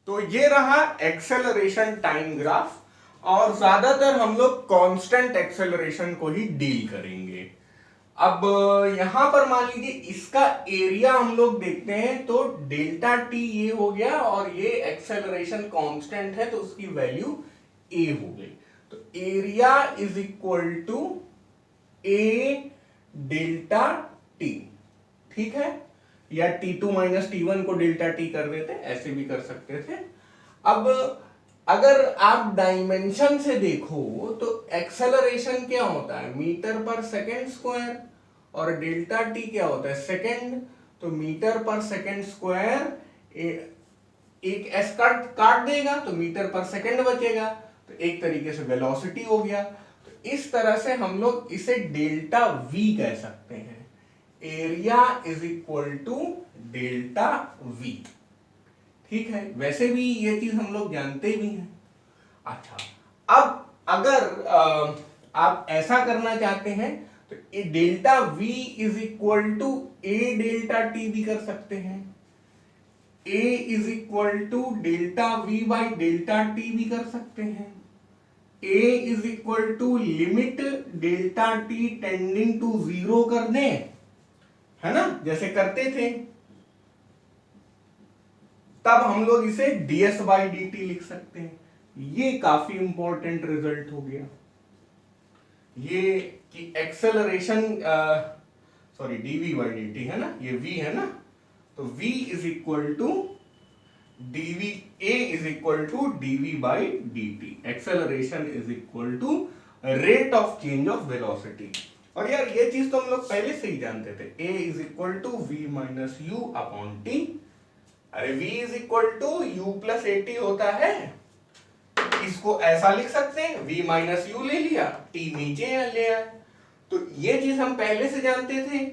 तो ये रहा एक्सेलरेशन टाइम ग्राफ, और ज्यादातर हम लोग कांस्टेंट एक्सेलरेशन को ही डील करेंगे। अब यहां पर मान लीजिए इसका एरिया हम लोग देखते हैं, तो डेल्टा टी ये हो गया, और ये एक्सेलरेशन कांस्टेंट है तो उसकी वैल्यू ए हो गई। तो area is equal to a delta t, ठीक है, या T2 माइनस T1 को डेल्टा टी कर देते, ऐसे भी कर सकते थे। अब अगर आप डायमेंशन से देखो तो एक्सेलरेशन क्या होता है, मीटर पर सेकेंड स्क्वायर, और डेल्टा टी क्या होता है, सेकेंड, तो मीटर पर सेकेंड स्क्वायर एक एस काट देगा तो मीटर पर सेकेंड बचेगा, तो एक तरीके से वेलोसिटी हो गया। तो इस तरह से हम लोग इसे डेल्टा वी कह सकते हैं, area is equal to delta v, ठीक है। वैसे भी ये चीज हम लोग जानते भी हैं। अच्छा, अब अगर आप ऐसा करना चाहते हैं तो a delta v is equal to a delta t भी कर सकते हैं, a is equal to delta v by delta t भी कर सकते हैं, a is equal to limit delta t tending to zero कर दें, है ना, जैसे करते थे, तब हम लोग इसे ds बाई डी टी लिख सकते हैं। ये काफी इंपॉर्टेंट रिजल्ट हो गया, ये कि acceleration, sorry dv by d t है ना, ये v है ना, तो v is equal to dv, a is equal to dv by d t, acceleration is equal to rate of change of velocity. और यार ये चीज तो हम लोग पहले से ही जानते थे, a is equal to v minus u upon t. अरे v is equal to u plus a t होता है, इसको ऐसा लिख सकते हैं, v माइनस यू ले लिया, t नीचे ले आया। तो ये चीज हम पहले से जानते थे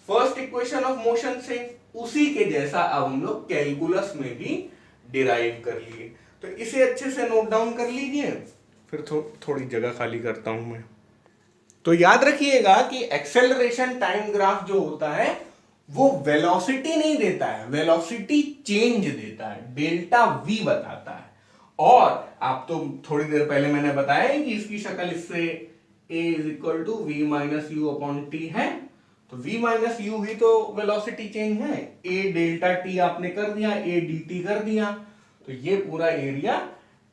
फर्स्ट इक्वेशन ऑफ मोशन से, उसी के जैसा अब हम लोग कैलकुलस में भी डिराइव कर लिए। तो इसे अच्छे से नोट डाउन कर लीजिए, फिर थोड़ी जगह खाली करता हूं मैं। तो याद रखिएगा कि एक्सेलरेशन टाइम ग्राफ जो होता है वो वेलोसिटी नहीं देता है, वेलोसिटी चेंज देता है, डेल्टा वी बताता है। और आप तो थोड़ी देर पहले मैंने बताया कि इसकी शक्ल इससे a is equal to v minus u upon t है, तो v माइनस यू ही तो वेलोसिटी चेंज है, a डेल्टा टी आपने कर दिया, a dt कर दिया, तो ये पूरा एरिया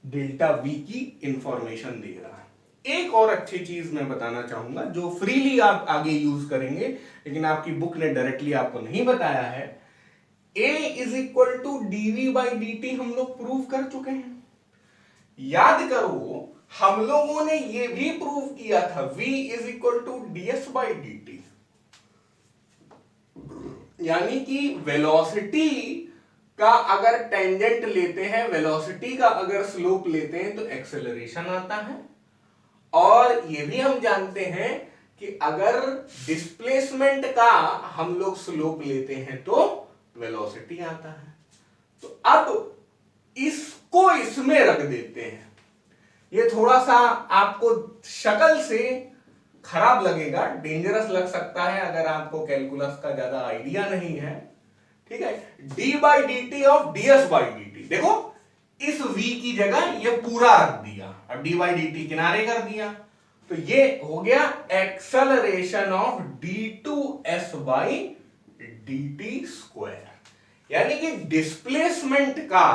डेल्टा v की इंफॉर्मेशन दे रहा है। एक और अच्छी चीज मैं बताना चाहूंगा जो फ्रीली आप आगे यूज करेंगे, लेकिन आपकी बुक ने डायरेक्टली आपको नहीं बताया है, a is equal to d v by d t हम लोग प्रूव कर चुके हैं। याद करो हम लोगों ने ये भी प्रूव किया था v is equal to ds by d t, यानी कि वेलोसिटी का अगर टेंजेंट लेते हैं, वेलोसिटी का अगर स्लोप लेते हैं तो एक्सेलरेशन आता है। और ये भी हम जानते हैं कि अगर डिस्प्लेसमेंट का हम लोग स्लोप लेते हैं तो वेलोसिटी आता है। तो अब इसको इसमें रख देते हैं, ये थोड़ा सा आपको शक्ल से खराब लगेगा, डेंजरस लग सकता है अगर आपको कैलकुलस का ज्यादा आइडिया नहीं है, ठीक है। d by d T of ds by d T, देखो इस v की जगह ये पूरा रख दिया, अब d बाई डी टी किनारे कर दिया, तो ये हो गया acceleration of d2s by d T square. यानी कि डिस्प्लेसमेंट का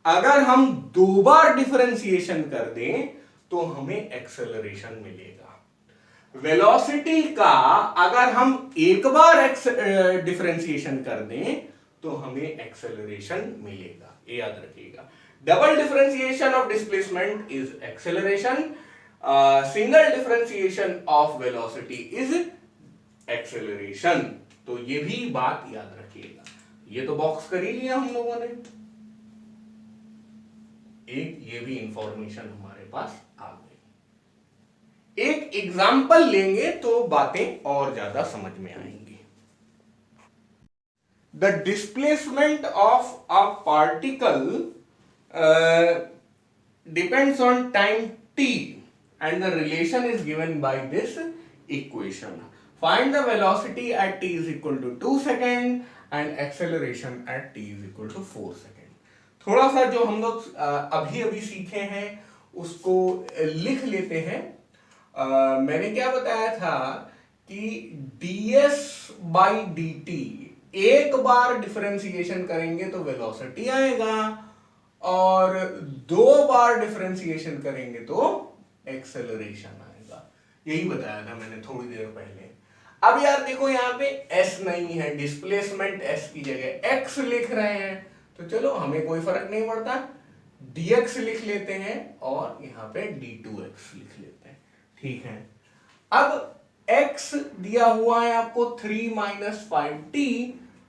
अगर हम दो बार डिफरेंशिएशन कर दें तो हमें एक्सेलरेशन मिलेगा, वेलोसिटी का अगर हम एक बार डिफरेंशिएशन कर दें तो हमें एक्सेलरेशन मिलेगा, ये याद रखिएगा। Double differentiation of displacement is acceleration, single differentiation of velocity is acceleration. तो ये भी बात याद रखिएगा। ये तो बॉक्स कर ही लिया हम लोगों ने, एक ये भी इंफॉर्मेशन हमारे पास आ गई। एक एग्जाम्पल लेंगे तो बातें और ज्यादा समझ में आएंगी। The displacement of a particle depends on time t and the relation is given by this equation. Find the velocity at t is equal to 2 seconds and acceleration at t is equal to 4 seconds. थोड़ा सा जो हम लोग अभी अभी सीखे हैं उसको लिख लेते हैं। मैंने क्या बताया था कि ds बाई डी टी, एक बार डिफरेंशिएशन करेंगे तो वेलोसिटी आएगा, और 2 बार डिफरेंशिएशन करेंगे तो एक्सेलरेशन आएगा। यही बताया था मैंने थोड़ी देर पहले। अब यार देखो यहाँ पे s नहीं है, डिस्प्लेसमेंट s की जगह x लिख रहे हैं, तो चलो हमें कोई फर्क नहीं पड़ता, dx लिख लेते हैं और यहाँ पे d2x लिख लेते हैं। ठीक है, अब x दिया हुआ है आपको 3 minus 5t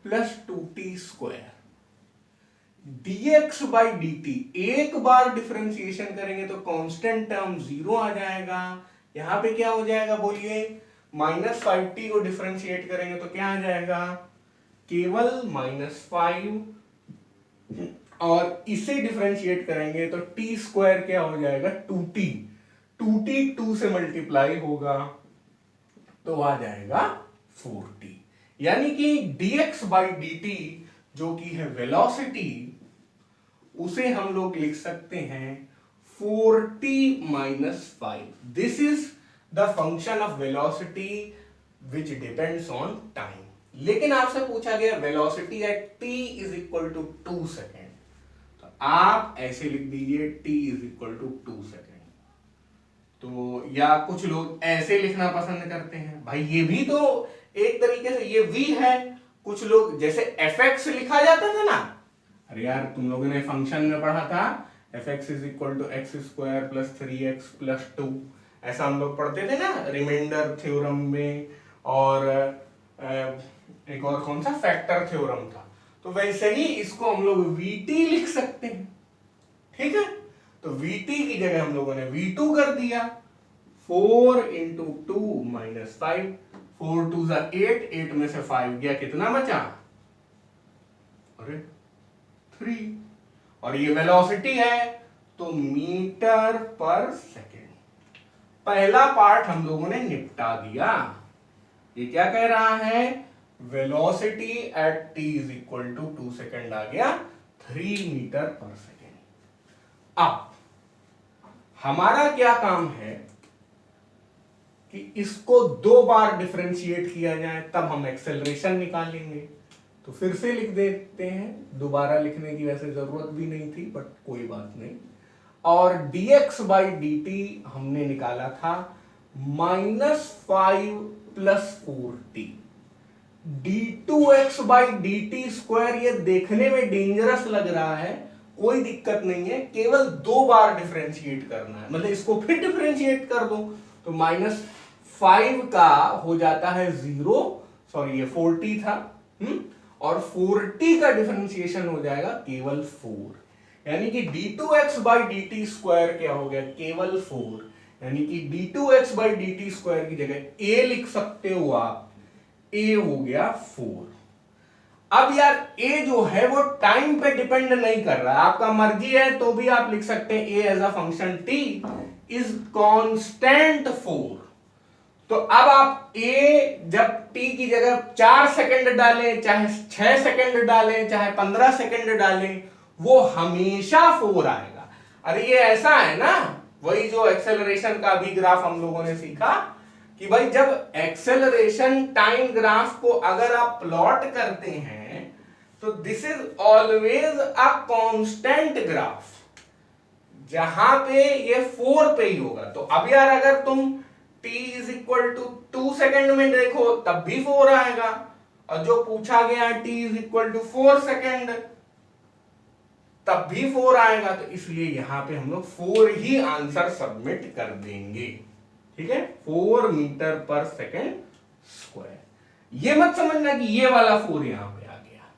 plus 2t square, dx by dt, एक बार डिफरेंशिएशन करेंगे तो कांस्टेंट टर्म 0 आ जाएगा। यहां पे क्या हो जाएगा बोलिए, माइनस 5t को डिफरेंशिएट करेंगे तो क्या आ जाएगा, केवल -5, और इसे डिफरेंशिएट करेंगे तो t स्क्वायर क्या हो जाएगा 2t, 2t 2 से मल्टीप्लाई होगा तो आ जाएगा 4t। यानी कि dx बाई dt जो कि है वेलोसिटी, उसे हम लोग लिख सकते हैं 4t minus 5। This is the function of velocity which depends on time. लेकिन आपसे पूछा गया velocity at t is equal to 2 second, तो आप ऐसे लिख दीजिए t is equal to 2 second. तो या कुछ लोग ऐसे लिखना पसंद करते हैं, भाई ये भी तो एक तरीके से ये v है। कुछ लोग जैसे fx लिखा जाता था ना, अरे यार तुम लोगों ने फंक्शन में पढ़ा था fx is equal to x square plus 3x plus 2, ऐसा हम लोग पढ़ते थे ना रिमाइंडर थ्योरम में, और एक और कौन सा फैक्टर थ्योरम था। तो वैसे ही इसको हम लोग vt लिख सकते हैं। ठीक है, तो vt की जगह हम लोगों ने v2 कर दिया, 4 इंटू 2 माइनस 5, 4 2 8, 8 में से 5 गया, कितना बचा, अरे 3, और ये वेलोसिटी है तो मीटर पर सेकेंड। पहला पार्ट हम लोगों ने निपटा दिया। ये क्या कह रहा है, velocity at t is equal to 2 second आ गया, 3 मीटर पर सेकेंड। अब हमारा क्या काम है कि इसको 2 बार डिफरेंशिएट किया जाए, तब हम एक्सेलरेशन निकालेंगे। तो फिर से लिख देते हैं, दोबारा लिखने की वैसे जरूरत भी नहीं थी, बट कोई बात नहीं। और dx बाई dt हमने निकाला था -5 plus 4t, d2x by dt square, ये देखने में डेंजरस लग रहा है, कोई दिक्कत नहीं है, केवल 2 बार डिफरेंशिएट करना है, मतलब इसको फिर डिफरेंशिएट कर दो तो -5 का हो जाता है 0, सॉरी ये 4t था, और 4t का डिफरेंशिएशन हो जाएगा केवल 4, यानी कि d2x बाई dt स्क्वायर क्या हो गया, केवल 4, यानी कि d2x बाई dt स्क्वायर की जगह a लिख सकते हो आप, a हो गया 4। अब यार a जो है वो टाइम पे डिपेंड नहीं कर रहा है, आपका मर्जी है तो भी आप लिख सकते हैं a as a function t is constant 4। तो अब आप a जब t की जगह 4 सेकंड डालें, चाहे 6 सेकंड डालें, चाहे 15 सेकंड डालें, वो हमेशा 4 आएगा। अरे ये ऐसा है ना, वही जो एक्सेलरेशन का भी ग्राफ हम लोगों ने सीखा कि भाई जब एक्सेलरेशन टाइम ग्राफ को अगर आप प्लॉट करते हैं तो this is always a constant graph, जहां पे ये 4 पे ही होगा। तो अब यार अगर तुम t is equal to 2 second में देखो तब भी 4 आएगा, और जो पूछा गया t is equal to 4 second तब भी 4 आएगा, तो इसलिए यहां पे हम लोग 4 ही आंसर सबमिट कर देंगे। ठीक है, 4 मीटर पर सेकेंड स्क्वायर। ये मत समझना कि ये वाला 4 यहां पे आ गया,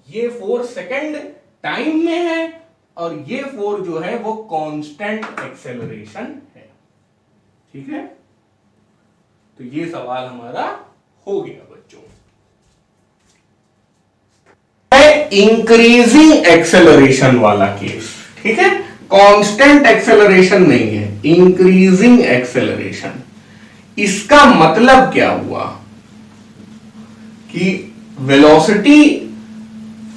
ये 4 सेकेंड टाइम में है, और ये 4 जो है वो कांस्टेंट एक्सेलरेशन है। ठीक है, तो ये सवाल हमारा हो गया बच्चों। इंक्रीजिंग एक्सेलरेशन वाला केस, ठीक है, कांस्टेंट एक्सेलरेशन नहीं है, इंक्रीजिंग एक्सेलरेशन। इसका मतलब क्या हुआ कि वेलोसिटी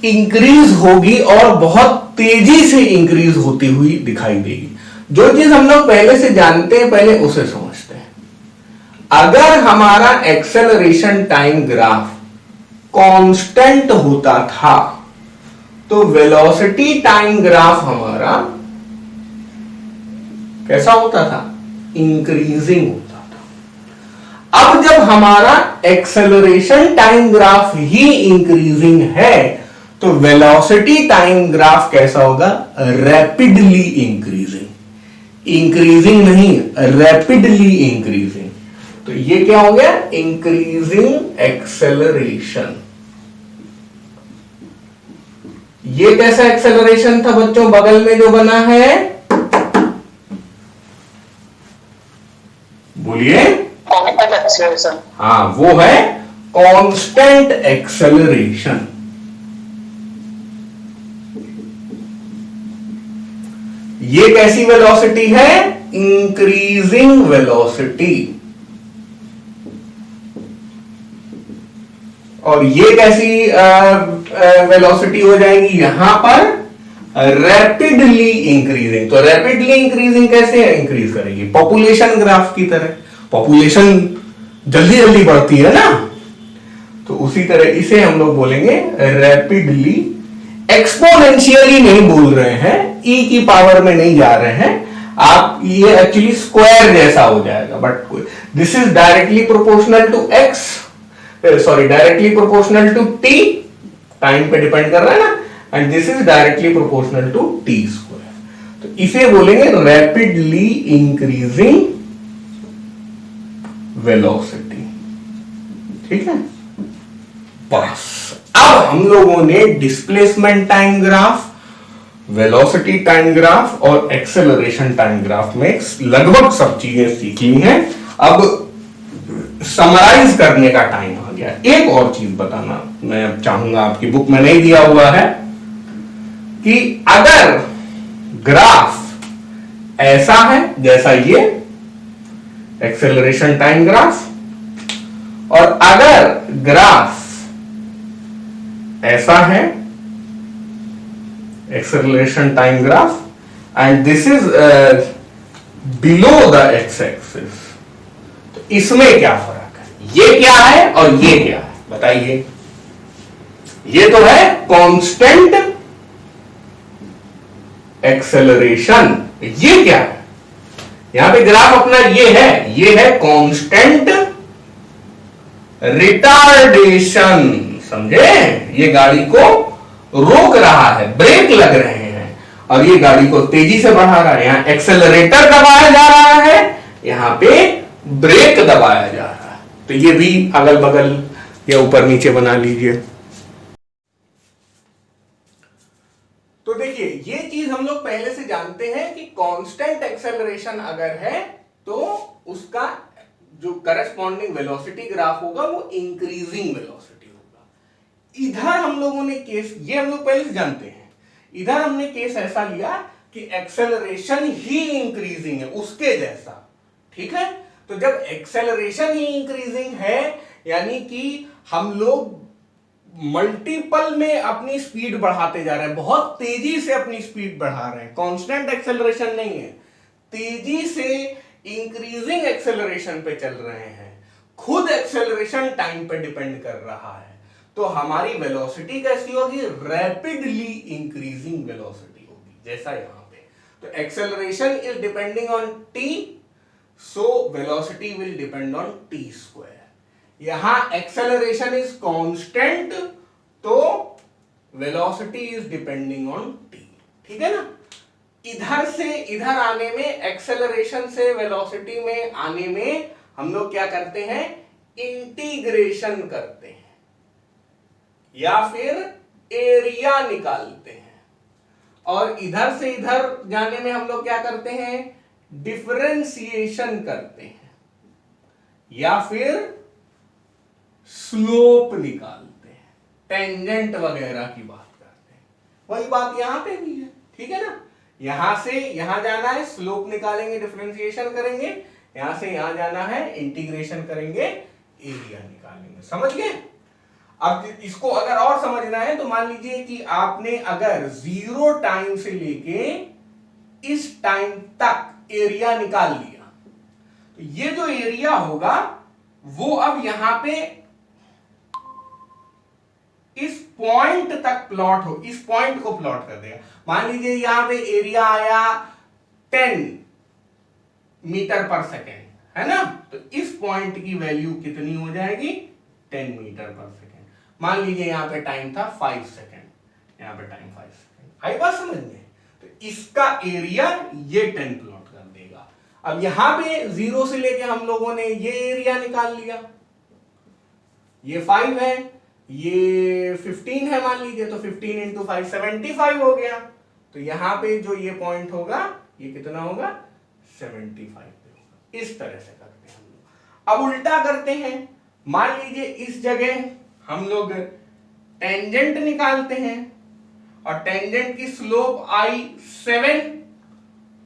इंक्रीज होगी और बहुत तेजी से इंक्रीज होती हुई दिखाई देगी। जो चीज हम लोग पहले से जानते हैं पहले उसे समझते हैं। अगर हमारा एक्सेलरेशन टाइम ग्राफ कांस्टेंट होता था तो वेलोसिटी टाइम ग्राफ हमारा कैसा होता था? इंक्रीजिंग होता था। अब जब हमारा एक्सेलरेशन टाइम ग्राफ ही इंक्रीजिंग है तो वेलोसिटी टाइम ग्राफ कैसा होगा? Rapidly increasing. इंक्रीजिंग नहीं, रैपिडली इंक्रीजिंग। तो ये क्या हो गया? Increasing acceleration. ये कैसा एक्सेलरेशन था बच्चों बगल में जो बना है? बोलिए। हाँ, वो है कांस्टेंट एक्सेलरेशन। ये कैसी वेलोसिटी है? Increasing velocity. और ये कैसी वेलोसिटी हो जाएगी यहां पर? Rapidly increasing. तो रैपिडली इंक्रीजिंग कैसे इंक्रीज करेगी? पॉपुलेशन ग्राफ की तरह। पॉपुलेशन जल्दी जल्दी बढ़ती है ना, तो उसी तरह इसे हम लोग बोलेंगे रैपिडली। एक्सपोनेंशियली नहीं बोल रहे हैं, ई की पावर में नहीं जा रहे हैं आप, ये एक्चुअली स्क्वायर जैसा हो जाएगा। But this is directly proportional to x, sorry directly proportional to t, time पे डिपेंड कर रहा है ना, and this is directly proportional to t square. तो इसे बोलेंगे रैपिडली इंक्रीजिंग वेलोसिटी। ठीक है, बस अब हम लोगों ने displacement time graph, velocity time graph और एक्सेलरेशन टाइम ग्राफ में लगभग सब चीजें सीख ली हैं। अब समराइज करने का टाइम आ गया। एक और चीज बताना मैं चाहूंगा, आपकी बुक में नहीं दिया हुआ है, कि अगर ग्राफ ऐसा है जैसा ये एक्सेलरेशन टाइम ग्राफ, और अगर ग्राफ ऐसा है acceleration time graph, and this is below the x axis, तो इसमें क्या फर्क है? ये क्या है और ये क्या है बताइए? ये तो है कांस्टेंट एक्सेलरेशन, ये क्या है? यहां पे ग्राफ अपना ये है कांस्टेंट रिटार्डेशन। समझे? ये गाड़ी को रोक रहा है, ब्रेक लग रहे हैं, और ये गाड़ी को तेजी से बढ़ा रहा है। यहां एक्सेलरेटर दबाया जा रहा है, यहां पे ब्रेक दबाया जा रहा है। तो ये भी अगल बगल या ऊपर नीचे बना लीजिए। तो देखिए, ये चीज हम लोग पहले से जानते हैं कि कांस्टेंट एक्सेलरेशन अगर है तो उसका जो करस्पॉन्डिंग वेलोसिटी ग्राफ होगा वो इंक्रीजिंग वेलोसिटी होगा। इधर हम लोगों ने केस, ये हम लोग पहले से जानते हैं, इधर हमने केस ऐसा लिया कि एक्सेलरेशन ही इंक्रीजिंग है, उसके जैसा। ठीक है, तो जब एक्सेलरेशन ही इंक्रीजिंग है यानी कि हम लोग मल्टीपल में अपनी स्पीड बढ़ाते जा रहे हैं, बहुत तेजी से अपनी स्पीड बढ़ा रहे हैं। कांस्टेंट एक्सेलरेशन नहीं है, तेजी से इंक्रीजिंग एक्सेलरेशन पे चल रहे हैं। खुद एक्सेलरेशन टाइम पे डिपेंड कर रहा है, तो हमारी वेलोसिटी कैसी होगी? रैपिडली इंक्रीजिंग वेलोसिटी होगी, जैसा यहां पे। तो acceleration is depending on T, so velocity will depend on T square. यहां एक्सेलरेशन इज कांस्टेंट, तो velocity is depending on T. ठीक है ना? इधर से इधर आने में, एक्सेलरेशन से वेलोसिटी में आने में हम लोग क्या करते हैं? इंटीग्रेशन करते हैं या फिर एरिया निकालते हैं। और इधर से इधर जाने में हम लोग क्या करते हैं? डिफरेंशिएशन करते हैं या फिर स्लोप निकालते हैं, टेंजेंट वगैरह की बात करते हैं। वही बात यहां पे भी है। ठीक है ना? यहां से यहां जाना है, स्लोप निकालेंगे, डिफरेंशिएशन करेंगे। यहां से यहां जाना है, इंटीग्रेशन करेंगे, एरिया निकालेंगे। समझ गए? अब इसको अगर और समझना है तो मान लीजिए कि आपने अगर 0 टाइम से लेके इस टाइम तक एरिया निकाल लिया, तो ये जो एरिया होगा वो अब यहां पे इस पॉइंट तक प्लॉट हो, इस पॉइंट को प्लॉट कर देगा। मान लीजिए यहां पे एरिया आया 10 मीटर पर सेकेंड, है ना, तो इस पॉइंट की वैल्यू कितनी हो जाएगी, 10 मीटर पर सेकेंड। मान लीजिए यहां पे टाइम था 5 सेकेंड, यहां पे टाइम 5 सेकेंड, आई बात समझ में? तो इसका एरिया ये 10 प्लॉट कर देगा। अब यहां पे 0 से लेके हम लोगों ने ये एरिया निकाल लिया, ये 5 है, ये 15 है मान लीजिए, तो 15 इंटू 5 75 हो गया। तो यहां पे जो ये पॉइंट होगा ये कितना होगा, 75 पे होगा। इस तरह से करते हैं हम लोग। अब उल्टा करते हैं, मान लीजिए इस जगह हम लोग टेंजेंट निकालते हैं और टेंजेंट की स्लोप आई 7,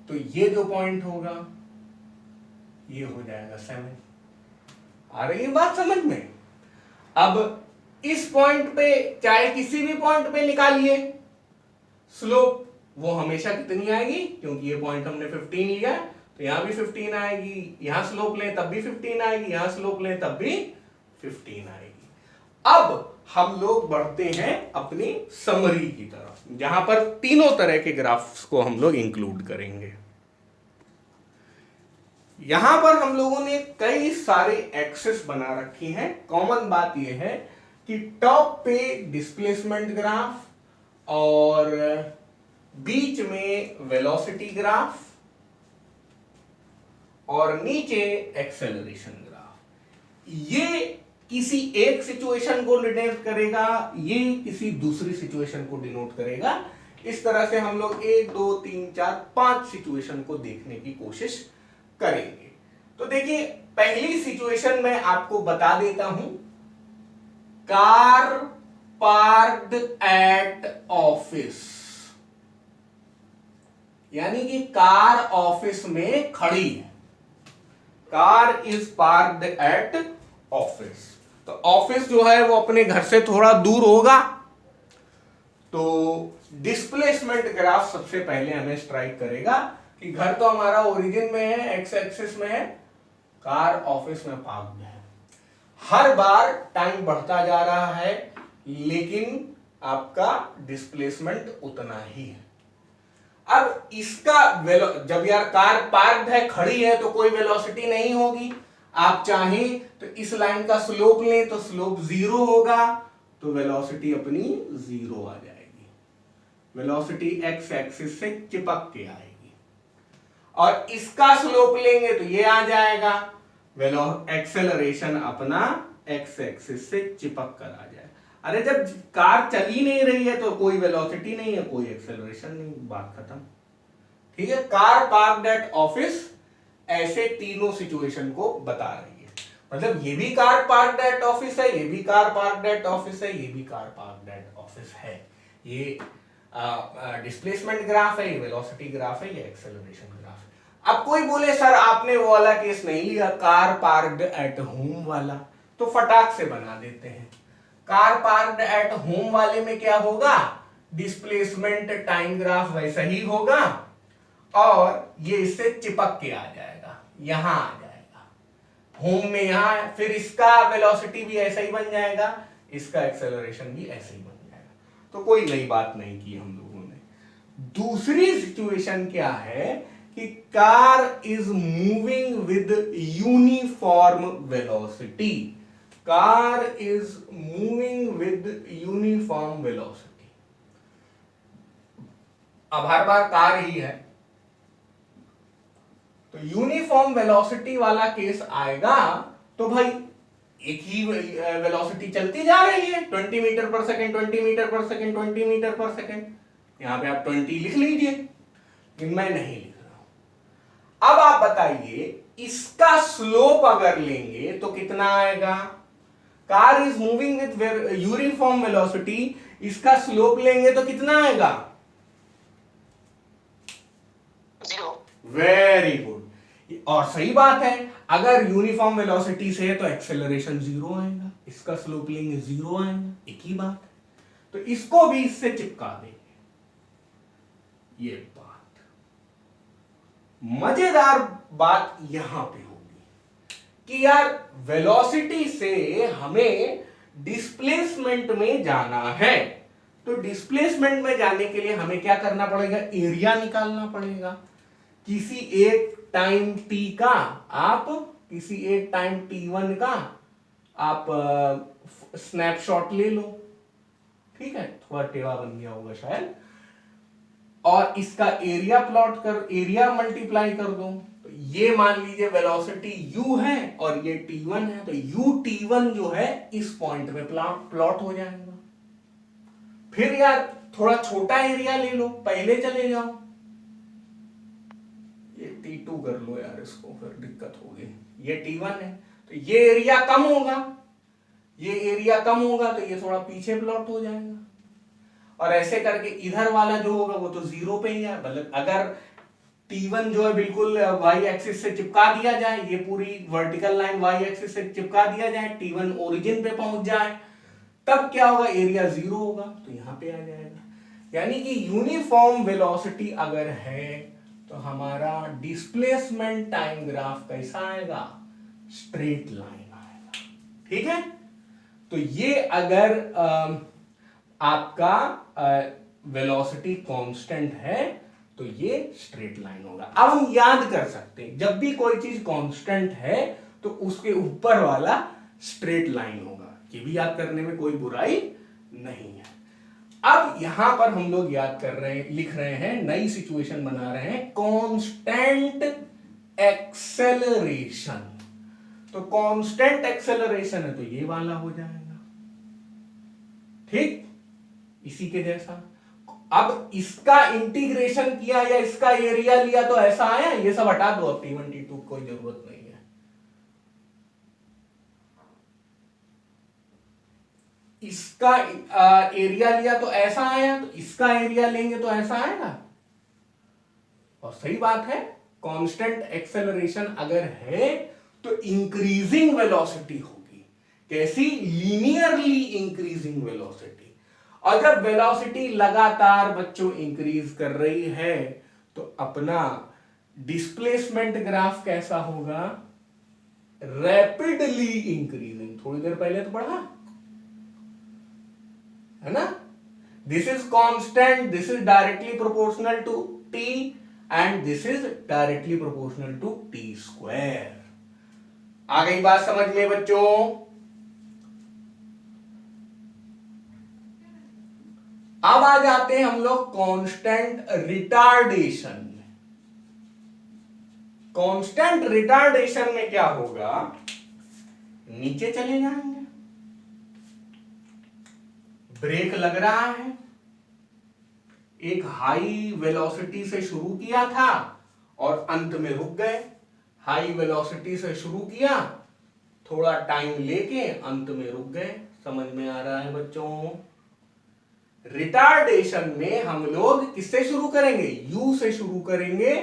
तो ये जो पॉइंट होगा ये हो जाएगा 7। आ रही है बात समझ में? अब इस पॉइंट पे चाहे किसी भी पॉइंट पे निकालिए स्लोप, वो हमेशा कितनी आएगी, क्योंकि ये पॉइंट हमने 15 लिया, तो यहां भी 15 आएगी, यहां स्लोप लें तब भी 15 आएगी, यहां स्लोप लें तब भी 15 आएगी। अब हम लोग बढ़ते हैं अपनी समरी की तरफ, जहां पर तीनों तरह के ग्राफ्स को हम लोग इंक्लूड करेंगे। यहां पर हम लोगों ने कई सारे एक्सेस बना रखी हैं। कॉमन बात यह है कि टॉप पे डिस्प्लेसमेंट ग्राफ और बीच में वेलोसिटी ग्राफ और नीचे एक्सेलरेशन ग्राफ। ये किसी एक सिचुएशन को डिनोट करेगा, ये किसी दूसरी सिचुएशन को डिनोट करेगा। इस तरह से हम लोग 1 2 3 4 5 सिचुएशन को देखने की कोशिश करेंगे। तो देखिए, पहली सिचुएशन में आपको बता देता हूं, कार पार्क्ड एट ऑफिस, यानी कि कार ऑफिस में खड़ी है। Car is parked at office, तो ऑफिस जो है वो अपने घर से थोड़ा दूर होगा, तो डिस्प्लेसमेंट ग्राफ सबसे पहले हमें स्ट्राइक करेगा कि घर तो हमारा ओरिजिन में है, एक्स एक्सिस में है, कार ऑफिस में पार्क्ड है। हर बार टाइम बढ़ता जा रहा है, लेकिन आपका डिस्प्लेसमेंट उतना ही है। अब इसका जब यार कार पार्क्ड है, खड़ी है, तो कोई वेलोसिटी नहीं होगी। आप चाहें तो इस लाइन का स्लोप लें तो स्लोप 0 होगा, तो वेलोसिटी अपनी 0 आ जाएगी। वेलोसिटी एक्स एक्सिस से चिपक के आएगी। और इसका स्लोप लेंगे तो ये आ जाएगा, एक्सेलरेशन अपना एक्स एक्सिस से चिपक कर आ जाए। अरे जब कार चल ही नहीं रही है तो कोई वेलोसिटी नहीं है, कोई एक्सेलरेशन नहीं, बात खत्म। ठीक है, कार पार्क्ड एट ऑफिस ऐसे तीनों सिचुएशन को बता रही है। मतलब ये भी कार पार्क्ड एट ऑफिस है, ये भी कार पार्क्ड एट ऑफिस है, ये भी कार पार्क्ड एट ऑफिस है। ये डिस्प्लेसमेंट ग्राफ है, ये वेलोसिटी ग्राफ है, ये एक्सेलरेशन ग्राफ है। अब कोई बोले सर आपने वो वाला केस नहीं लिया, कार पार्क्ड एट होम वाला, तो फटाक से बना देते हैं। कार पार्क्ड एट होम वाले में क्या होगा, डिस्प्लेसमेंट टाइम ग्राफ वैसा ही होगा और ये इससे चिपक के आ जाएगा, यहां आ जाएगा होम में, यहां, फिर इसका वेलोसिटी भी ऐसा ही बन जाएगा, इसका एक्सेलरेशन भी ऐसे ही बन जाएगा। तो कोई नई बात नहीं की हम लोगों ने। दूसरी सिचुएशन क्या है कि car is moving with uniform velocity, car is moving with uniform velocity. अब हर बार कार ही है, तो यूनिफॉर्म वेलोसिटी वाला केस आएगा तो भाई एक ही वेलोसिटी चलती जा रही है, 20 मीटर पर सेकेंड, 20 मीटर पर सेकेंड, 20 मीटर पर सेकेंड। यहां पे आप 20 लिख लीजिए, लेकिन मैं नहीं लिख रहा हूं। अब आप बताइए, इसका स्लोप अगर लेंगे तो कितना आएगा, car is moving with uniform velocity, इसका स्लोप लेंगे तो कितना आएगा, 0। Very good. और सही बात है, अगर यूनिफॉर्म वेलोसिटी से है तो एक्सेलरेशन 0 आएगा, इसका स्लोप लेंगे 0 आएगा, एक ही बात है। तो इसको भी इससे चिपका देंगे। ये बात मजेदार बात यहां पे होगी कि यार वेलोसिटी से हमें डिस्प्लेसमेंट में जाना है, तो डिस्प्लेसमेंट में जाने के लिए हमें क्या करना पड़ेगा, एरिया निकालना पड़ेगा। किसी एक टाइम t का आप किसी एक टाइम t1 का आप स्नैपशॉट ले लो, ठीक है, थोड़ा टेढ़ा बन गया होगा शायद, और इसका एरिया प्लॉट कर, एरिया मल्टीप्लाई कर दो। तो ये मान लीजिए वेलोसिटी u है और ये t1 है, तो u t1 जो है इस पॉइंट में प्लॉट हो जाएगा। फिर यार थोड़ा छोटा एरिया ले लो, पहले चले जाओ, ये t2 कर लो यार, इसको फिर दिक्कत होगी। ये t1 है तो ये एरिया कम होगा, ये एरिया कम होगा तो ये थोड़ा पीछे प्लॉट हो जाएगा, और ऐसे करके इधर वाला जो होगा वो तो 0 पे ही है। मतलब अगर t1 जो है बिल्कुल y एक्सिस से चिपका दिया जाए, ये पूरी वर्टिकल लाइन y एक्सिस से चिपका दिया जाए, t1 ओरिजिन पे पहुंच जाए, तब क्या होगा, एरिया 0 होगा, तो यहां पे आ जाएगा। यानी कि यूनिफॉर्म वेलोसिटी अगर है तो हमारा डिस्प्लेसमेंट टाइम ग्राफ कैसा आएगा, स्ट्रेट लाइन आएगा, ठीक है। तो ये अगर आपका वेलोसिटी कांस्टेंट है तो ये स्ट्रेट लाइन होगा। अब हम याद कर सकते हैं जब भी कोई चीज कांस्टेंट है तो उसके ऊपर वाला स्ट्रेट लाइन होगा, ये भी याद करने में कोई बुराई नहीं है। अब यहां पर हम लोग याद कर रहे हैं, लिख रहे हैं, नई सिचुएशन बना रहे हैं, कांस्टेंट एक्सेलरेशन। तो कांस्टेंट एक्सेलरेशन है तो ये वाला हो जाएगा, ठीक, इसी के जैसा। अब इसका इंटीग्रेशन किया या इसका एरिया लिया तो ऐसा आया, ये सब हटा दो, अब t1 t2 कोई जरूरत नहीं है। इसका एरिया लिया तो ऐसा आया, तो इसका एरिया लेंगे तो ऐसा आएगा, और सही बात है, कांस्टेंट एक्सेलरेशन अगर है तो इंक्रीजिंग वेलोसिटी होगी। कैसी, लीनियरली इंक्रीजिंग वेलोसिटी। और जब वेलोसिटी लगातार बच्चों इंक्रीज कर रही है तो अपना डिस्प्लेसमेंट ग्राफ कैसा होगा, रैपिडली इंक्रीजिंग। थोड़ी देर पहले तो पढ़ा है ना, this is constant, this is directly proportional to t and this is directly proportional to t square. आ गई बात समझ में बच्चों? अब आ जाते हैं हम लोग कांस्टेंट रिटार्डेशन में। कांस्टेंट रिटार्डेशन में क्या होगा, नीचे चले जाएंगे, ब्रेक लग रहा है, एक हाई वेलोसिटी से शुरू किया था और अंत में रुक गए। हाई वेलोसिटी से शुरू किया, थोड़ा टाइम लेके अंत में रुक गए। समझ में आ रहा है बच्चों? रिटार्डेशन में हम लोग किससे शुरू करेंगे, u से शुरू करेंगे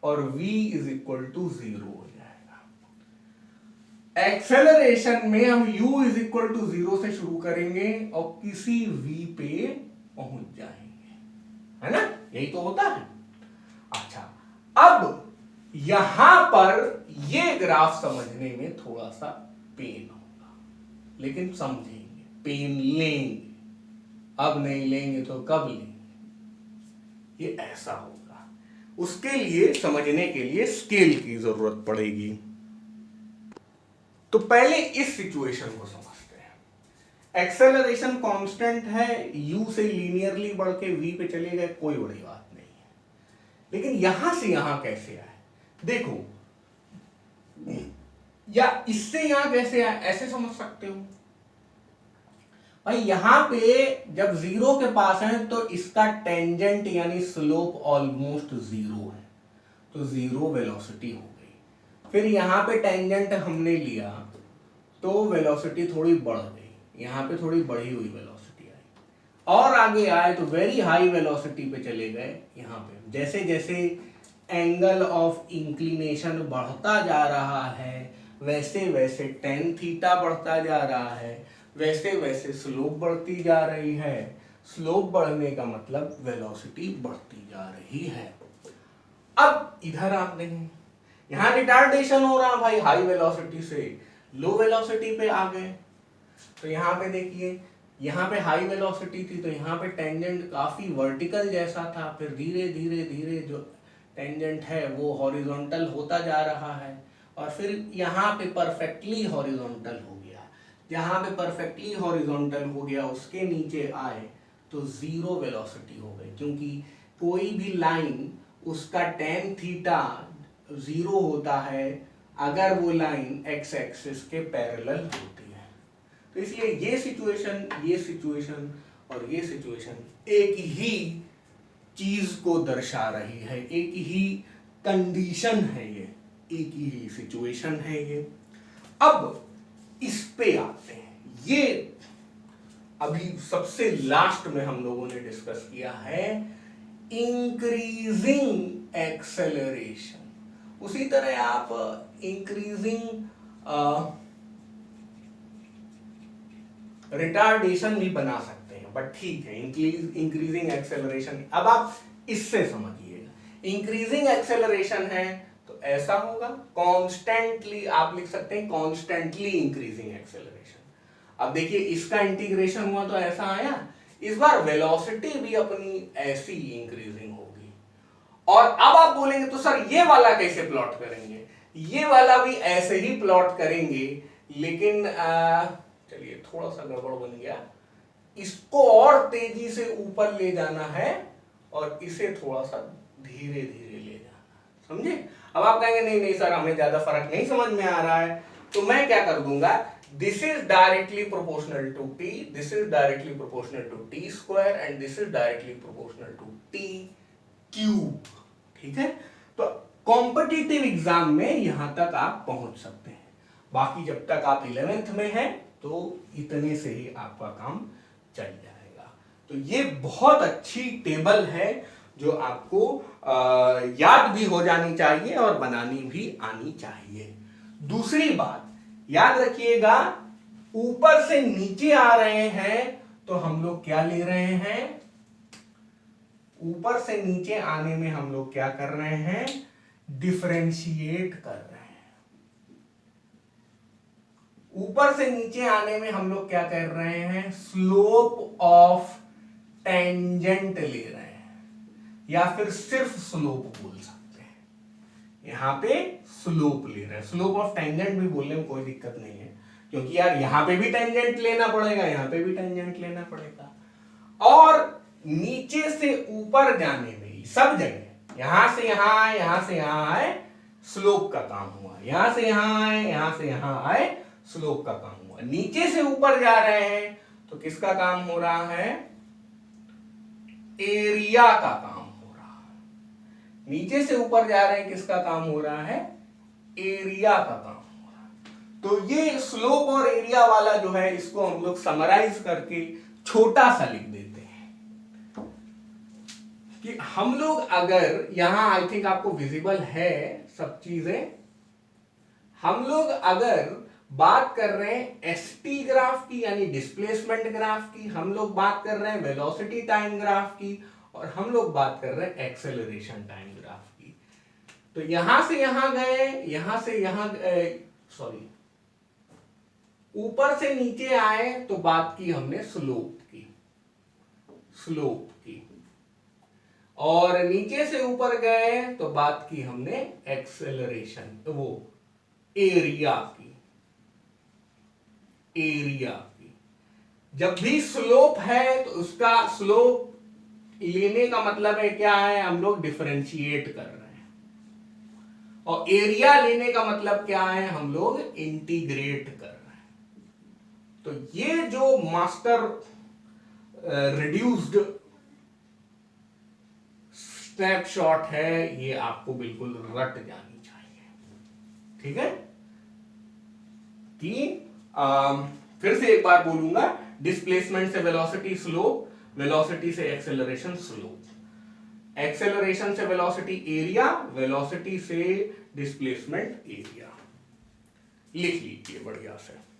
और v इज इक्वल टू 0 हो जाएगा। एक्सेलरेशन में हम u इज इक्वल टू 0 से शुरू करेंगे और किसी v पे पहुंच जाएंगे, है ना, यही तो होता है। अच्छा, अब यहां पर ये ग्राफ समझने में थोड़ा सा पेन होगा, लेकिन समझेंगे, पेन लेंगे, अब नहीं लेंगे तो कब लेंगे, ये ऐसा होगा। उसके लिए, समझने के लिए स्केल की जरूरत पड़ेगी। तो पहले इस सिचुएशन को समझते हैं। एक्सेलरेशन कांस्टेंट है, u से लीनियरली बढ़ के v पे चले गए, कोई बड़ी बात नहीं है, लेकिन यहां से यहां कैसे आए, देखो, या इससे यहां कैसे आए, ऐसे समझ सकते हो भाई। यहां पे जब 0 के पास है तो इसका टेंजेंट यानी स्लोप ऑलमोस्ट 0 है, तो 0 वेलोसिटी हो गई। फिर यहां पे टेंजेंट हमने लिया तो वेलोसिटी थोड़ी बढ़ गई, यहां पे थोड़ी बढ़ी हुई वेलोसिटी आई, और आगे आए तो वेरी हाई वेलोसिटी पे चले गए। यहां पे जैसे जैसे एंगल ऑफ इंक्लिनेशन बढ़ता जा रहा है, वैसे वैसे टेन थीटा बढ़ता जा रहा है, वैसे वैसे स्लोप बढ़ती जा रही है। स्लोप बढ़ने का मतलब वेलोसिटी बढ़ती जा रही है। अब इधर आप देखें, यहां रिटार्डेशन हो रहा भाई, हाई वेलोसिटी से लो वेलोसिटी पे आ गए। तो यहाँ पे देखिए, यहाँ पे हाई वेलोसिटी थी तो यहाँ पे टेंजेंट काफी वर्टिकल जैसा था, फिर धीरे धीरे धीरे जो टेंजेंट है वो हॉरिजॉन्टल होता जा रहा है, और फिर यहाँ पे परफेक्टली हॉरिजॉन्टल हो गया। जहाँ पे परफेक्टली हॉरिजॉन्टल हो गया उसके नीचे आए तो जीरो वेलोसिटी हो गई, क्योंकि कोई भी लाइन उसका टेन थीटा जीरो होता है अगर वो लाइन एक्स एक्सिस के पैरेलल होती है। तो इसलिए ये सिचुएशन और ये सिचुएशन एक ही चीज को दर्शा रही है, एक ही कंडीशन है, ये एक ही सिचुएशन है ये। अब इस पे आते हैं, ये अभी सबसे लास्ट में हम लोगों ने डिस्कस किया है इंक्रीजिंग एक्सेलरेशन। उसी तरह आप इंक्रीजिंग रिटार्डेशन भी बना सकते हैं, बट ठीक है, इंक्रीजिंग एक्सेलरेशन अब आप इससे समझिएगा। इंक्रीजिंग एक्सेलरेशन है तो ऐसा होगा, कॉन्स्टेंटली आप लिख सकते हैं कॉन्स्टेंटली इंक्रीजिंग एक्सेलरेशन। अब देखिए इसका इंटीग्रेशन हुआ तो ऐसा आया, इस बार वेलोसिटी भी अपनी ऐसी इंक्रीजिंग होगी। और अब आप बोलेंगे तो सर ये वाला कैसे प्लॉट करेंगे? ये वाला भी ऐसे ही प्लॉट करेंगे, लेकिन चलिए थोड़ा सा गड़बड़ बन गया, इसको और तेजी से ऊपर ले जाना है और इसे थोड़ा सा धीरे धीरे ले जाना, समझे? अब आप कहेंगे नहीं नहीं सर हमें ज्यादा फर्क नहीं समझ में आ रहा है, तो मैं क्या कर दूंगा, this is directly proportional to t, this is directly proportional to t square and this is directly proportional to t cube. ठीक है, तो कॉम्पिटिटिव एग्जाम में यहां तक आप पहुंच सकते हैं, बाकी जब तक आप 11th में हैं तो इतने से ही आपका काम चल जाएगा। तो ये बहुत अच्छी टेबल है जो आपको याद भी हो जानी चाहिए और बनानी भी आनी चाहिए। दूसरी बात याद रखिएगा, ऊपर से नीचे आ रहे हैं तो हम लोग क्या ले रहे हैं, ऊपर से नीचे आने में हम लोग क्या कर रहे हैं, डिफरेंशिएट कर रहे हैं। ऊपर से नीचे आने में हम लोग क्या कर रहे हैं, स्लोप ऑफ टेंजेंट ले रहे हैं, या फिर सिर्फ स्लोप बोल सकते हैं। यहां पे स्लोप ले रहे हैं, स्लोप ऑफ टेंजेंट भी बोलने में कोई दिक्कत नहीं है, क्योंकि यार यहां पे भी टेंजेंट लेना पड़ेगा, यहां पे भी टेंजेंट लेना पड़ेगा। और नीचे से ऊपर जाने में सब जगह यहां से यहां आए, यहां से यहां आए, स्लोप का काम हुआ, यहां से यहां आए, यहां से यहां आए, स्लोप का काम हुआ। नीचे से ऊपर जा रहे हैं तो किसका काम हो रहा है, एरिया का काम हो रहा है। नीचे से ऊपर जा रहे हैं किसका काम हो रहा है, एरिया का काम हो रहा है। तो ये स्लोप और एरिया वाला जो है इसको हम लोग समराइज करके छोटा सा लिख देते हैं कि हम लोग अगर यहां, आई थिंक आपको विजिबल है सब चीजें, हम लोग अगर बात कर रहे हैं एसटी ग्राफ की यानी डिस्प्लेसमेंट ग्राफ की, हम लोग बात कर रहे हैं वेलोसिटी टाइम ग्राफ की, और हम लोग बात कर रहे हैं एक्सेलरेशन टाइम ग्राफ की। तो यहां से यहां गए, यहां से यहां सॉरी ऊपर से नीचे आए तो बात की हमने स्लोप की, स्लोप की, और नीचे से ऊपर गए तो बात की हमने एक्सेलरेशन, तो वो एरिया की, एरिया की। जब भी स्लोप है तो उसका स्लोप लेने का मतलब है क्या है, हम लोग डिफरेंशिएट कर रहे हैं, और एरिया लेने का मतलब क्या है, हम लोग इंटीग्रेट कर रहे हैं। तो ये जो मास्टर रिड्यूस्ड स्नैपशॉट है ये आपको बिल्कुल रट जानी चाहिए। ठीक है, कि फिर से एक बार बोलूंगा, डिस्प्लेसमेंट से वेलोसिटी स्लोप, वेलोसिटी से एक्सेलरेशन स्लोप, एक्सेलरेशन से वेलोसिटी एरिया, वेलोसिटी से डिस्प्लेसमेंट एरिया। लिख लीजिए बढ़िया से।